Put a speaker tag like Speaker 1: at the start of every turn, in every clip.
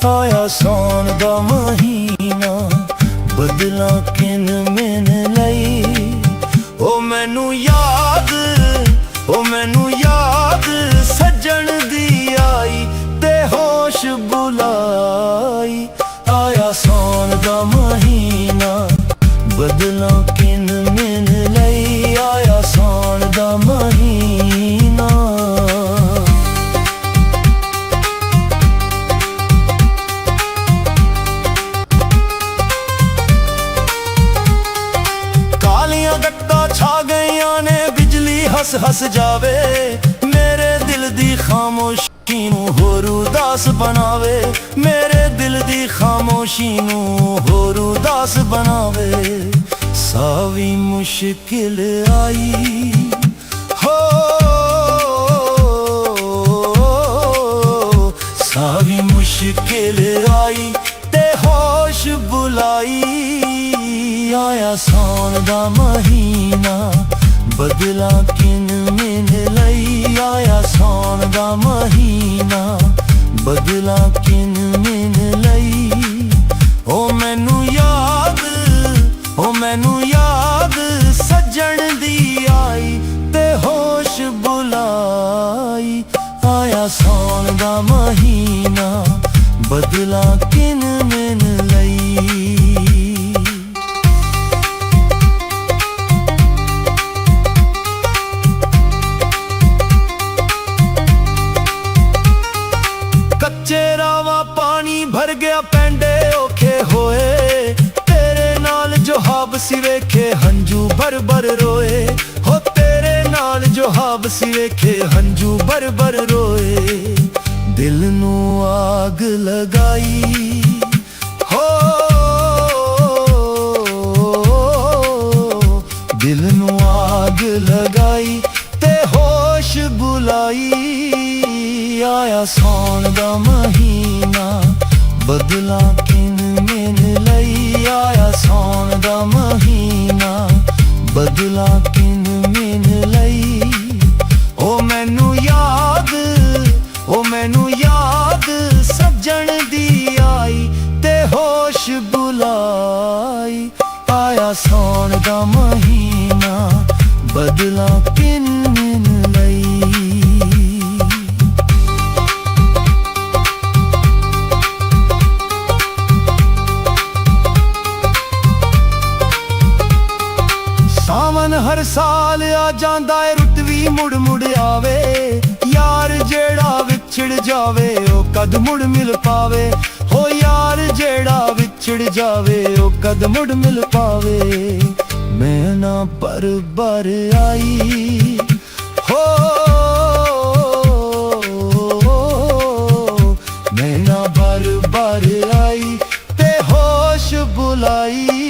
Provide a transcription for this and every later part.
Speaker 1: आया सौन दा महीना, बदला किन मिन लई। ओ मैनू याद, ओ मैनू याद सजन दी आई, ते होश बुलाई। आया सौन दा महीना, बदला किन मिन लई। आया सौन दा महीना। छा गईया ने बिजली हस हस जावे, मेरे दिल दी खामोशी नू होर उदास बनावे। मेरे दिल दी खामोशी नू होर उदास बनावे। सावी मुश्किल आई हो, सावी मुश्किल आई, ते होश बुलाई। आया सौन दा महीना, बदला किन मिन लई। आया सौन दा महीना, बदला किन मिन लई। ओ मैनू याद, ओ मैनू याद सजन दी आई, ते होश बुलाई। आया सौन दा महीना, बदला किन मिन लई। कच्चे रावा पानी भर गया, पैंडे औखे होए। तेरे नाल जो हाबसी वेखे, हंजू भर भर रोए। हो तेरे नाल जो हाबसी वेखे, हंजू भर भर रोए। दिल नू आग लगाई हो, दिल नू आग लगाई, ते होश बुलाई। आया सौन दा महीना, बदला किन मिन लई। आया सौन दा महीना, बदला किन मिन लई। ओ मैनू याद, ओ मैनू याद सजन दी आई, ते होश बुलाई। आया सौन दा महीना, बदला किन मिन लई। सावन हर साल आ जांदा है, रुत भी मुड़ मुड़ आवे। यार जेड़ा विछड़ जावे, ओ कद मुड़ मिल पावे। हो यार जेड़ा विछड़ जावे, ओ कद मुड़ मिल पावे। मैं ना पर बर आई हो, मैं ना बर बर आई, ते होश बुलाई।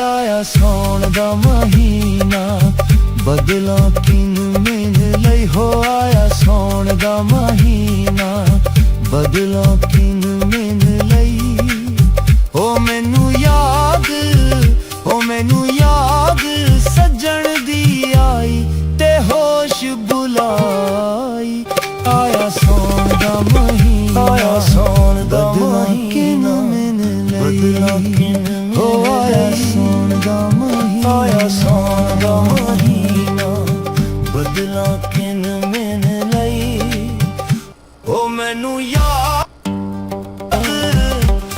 Speaker 1: आया सौन दा महीना, बदला किन मिन लई। हो आया सौन दा महीना, बदला किन मिन लई। ओ मैनू याद, ओ मैनू याद सजन दी आई, ते होश बुलाई। आया सौन दा महीना, आया सौन दा महीना, बदला किन हो। आया सौन दा महीना, आया सौन दा महीना, बदला किन मिन लई। ओ मैनू याद,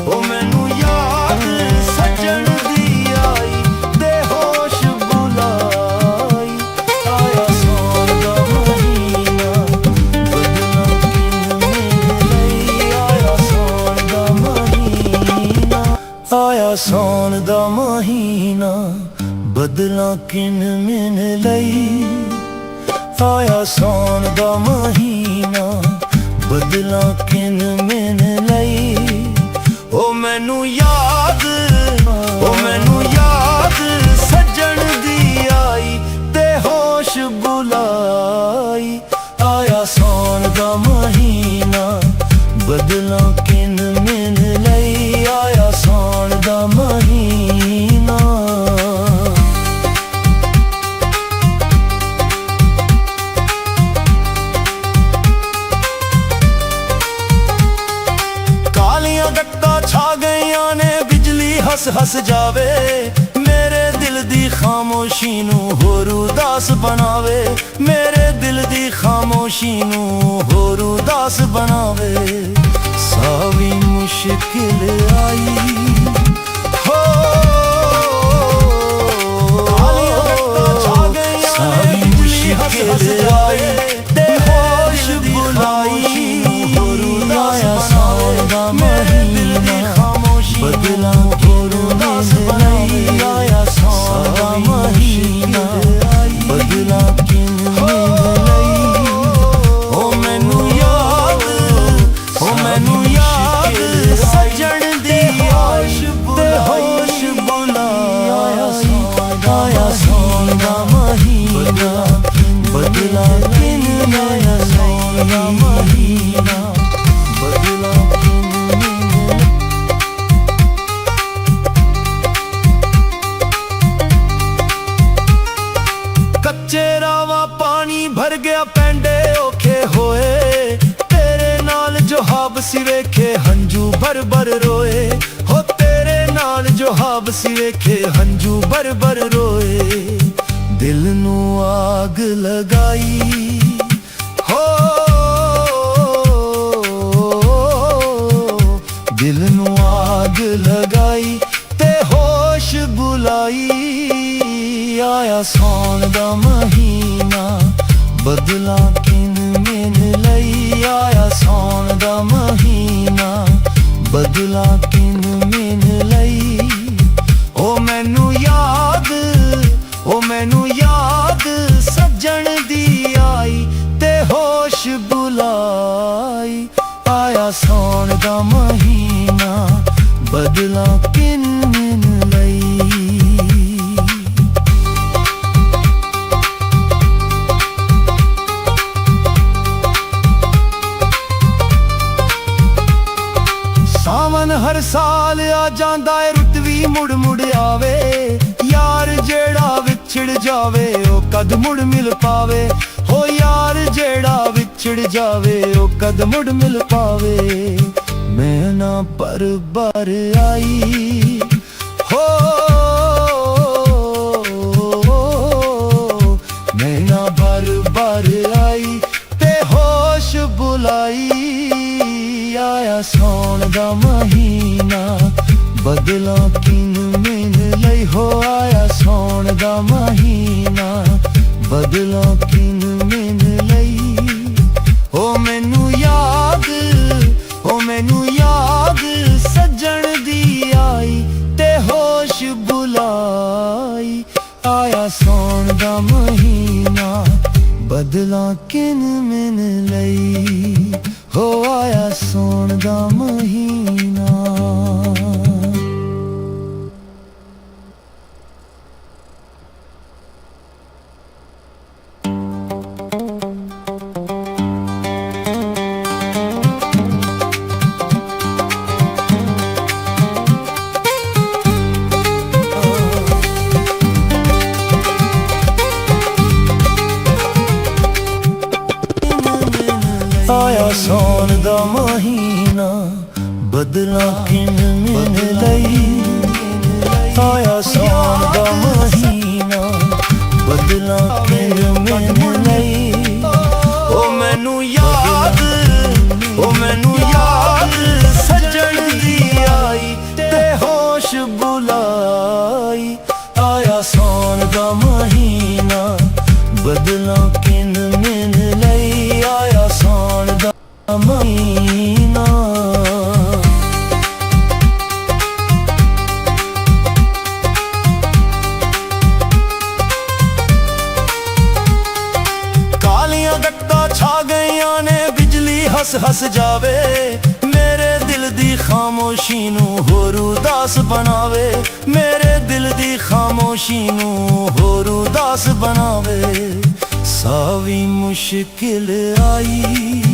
Speaker 1: ओ मैनू याद सजन दी आई, ते होश बुलाई। आया सौन दा महीना, बदला किन मिन लई। आया सौन दा महीना, आया सौन दा महीना, बदला किन मिन लई। आया सौन दा महीना, बदला किन मिन लई। ओ मैनू याद, ओ मैनू याद सजन दी आई, ते होश बुलाई। आया सौन दा महीना, बदला किन मिन लई। आया सौन दा महीना। ਗਈਆਂ ਨੇ ਬਿਜਲੀ ਹੱਸ ਹੱਸ ਜਾਵੇ ਮੇਰੇ ਦਿਲ ਦੀ ਖਾਮੋਸ਼ੀ ਨੂੰ ਹੋਰ ਉਦਾਸ ਬਣਾਵੇ ਮੇਰੇ ਦਿਲ ਦੀ ਖਾਮੋਸ਼ੀ ਨੂੰ ਹੋਰ ਉਦਾਸ ਬਣਾਵੇ ਸਾਵੀ ਮੁਸ਼ਕਿਲ ਆਈ ਹੋ ਸਾਵੀ ਮੁਸ਼ਕਿਲ ਆਈ ਤੇ ਹੋਸ਼ ਬੁਲਾਈ ਹੋਰ ਉਦਾਸ ਆਇਆ ਮਹੀਨਾ ਬਦਲਾ ਹੋਰ ਉਦਾਸ ਬਣਾਈ ਆਇਆ ਸੌਦਾ ਮਹੀਨਾ ਬਦਲਾ ਕਿੰਨੇ ਲਈ ਉਹ ਮੈਨੂੰ ਯਾਦ ਸੱਜਣ ਦੀ ਹੋਸ਼ ਬੁਲਾਈ ਆਇਆ ਸੌਦਾ ਮਹੀਨਾ ਬਦਲਾ ਕਿੰਨੇ ਆਇਆ ਸੌਦਾ ਮਹੀਨਾ ਬਦਲਾ ਕੱਚੇ ਰਾਵਾਂ ਪਾਣੀ ਭਰ ਗਿਆ ਪੈਂਡੇ ਔਖੇ ਹੋਏ ਤੇਰੇ ਨਾਲ ਜੋ ਹਾਬਸੀ ਵੇਖੇ ਹੰਝੂ ਭਰ ਭਰ ਰੋਏ ਹੋ ਤੇਰੇ ਨਾਲ ਜੋ ਹਾਬਸੀ ਵੇਖੇ ਹੰਝੂ ਭਰ ਭਰ ਰੋਏ ਦਿਲ ਨੂੰ ਆਗ ਲਗਾਈ ਹੋ ਦਿਲ ਨੂੰ ਆਗ ਲਗਾਈ ਤੇ ਹੋਸ਼ ਬੁਲਾਈ ਆਇਆ ਸੌਣ ਦਾ ਮਹੀਨਾ ਬਦਲਾ ਕਿਨ ਮੈਨ ਲਈ ਆਇਆ ਸੌਣ ਦਾ ਮਹੀਨਾ ਬਦਲਾ ਕਿਨ ਮੈਨ ਲਈ ਉਹ ਮੈਨੂੰ ਯਾਦ ਸੱਜਣ ਦੀ ਆਈ ਤੇ ਹੋਸ਼ ਬੁਲਾਈ ਆਇਆ ਸੌਣ ਦਾ ਮਹੀਨਾ ਬਦਲਾ ਕਿਨ ਮੈਨ ਲਈ ਸਾਵਨ ਹਰ ਸਾਲ ਆ ਜਾਂਦਾ ਏ ਰੁੱਤ ਵੀ ਮੁੜ ਮੁੜ ਆਵੇ ਯਾਰ ਜਿਹੜਾ ਵਿਛੜ ਜਾਵੇ ਉਹ ਕਦ ਮੁੜ ਮਿਲ ਪਾਵੇ ਹੋ ਯਾਰ ਜਿਹੜਾ ਵਿਛੜ ਜਾਵੇ ਉਹ ਕਦ ਮੁੜ ਮਿਲ ਪਾਵੇ ਮੈਂ ਨਾ ਪਰ ਬਾਰ ਆਈ ਹੋ ਮੈਂ ਨਾ ਬਾਰ ਆਈ ਤੇ ਹੋਸ਼ ਬੁਲਾਈ ਆਇਆ ਸੌਣ ਦਾ ਮਹੀਨਾ ਬਦਲਾ ਕਿਨ ਮੈਨ ਲਈ ਹੋ ਆਇਆ ਸੌਣ ਦਾ ਮਹੀਨਾ ਬਦਲਾ ਕਿਨ ਮੈਨ ਲਈ ਉਹ ਮੈਨੂੰ ਯਾਦ ਸੱਜਣ ਦੀ ਆਈ ਤੇ ਹੋਸ਼ ਬੁਲਾਈ ਆਇਆ ਸੌਣ ਦਾ ਮਹੀਨਾ ਬਦਲਾ ਕਿਨ ਮੈਨ ਲਈ ਹੋ ਆਇਆ ਸੌਣ ਦਾ ਮਹੀਨਾ ਆਇਆ ਸੌਣ ਦਾ ਮਹੀਨਾ ਬਦਲਾ ਕਿਨ ਮੈਨ ਲਈ ਆਇਆ ਸੌਣ ਦਾ ਮਹੀਨਾ ਬਦਲਾ ਕਿਨ ਮੈਨ ਲਈ ਉਹ ਮੈਨੂੰ ਯਾਦ ਸੱਜਣ ਦੀ ਆਈ ਤੇ ਹੋਸ਼ ਬੁਲਾਈ ਆਇਆ ਸੌਣ ਦਾ ਮਹੀਨਾ ਬਦਲਾ ਕਿਨ ਮੈਨ ਲਈ ਆਇਆ ਸੌਣ ਦਾ ਮਹੀਨਾ ਕਾਲੀਆਂ ਗੱਟਾਂ ਛਾ ਗਈਆਂ ਨੇ ਬਿਜਲੀ ਹੱਸ ਹੱਸ ਜਾਵੇ ਮੇਰੇ ਦਿਲ ਦੀ ਖਾਮੋਸ਼ੀ ਨੂੰ ਹੋਰ ਉਦਾਸ ਬਣਾਵੇ ਮੇਰੇ ਦਿਲ ਦੀ ਖਾਮੋਸ਼ੀ ਨੂੰ ਹੋਰ ਉਦਾਸ ਬਣਾਵੇ ਸਾਵੀ ਮੁਸ਼ਕਿਲ ਆਈ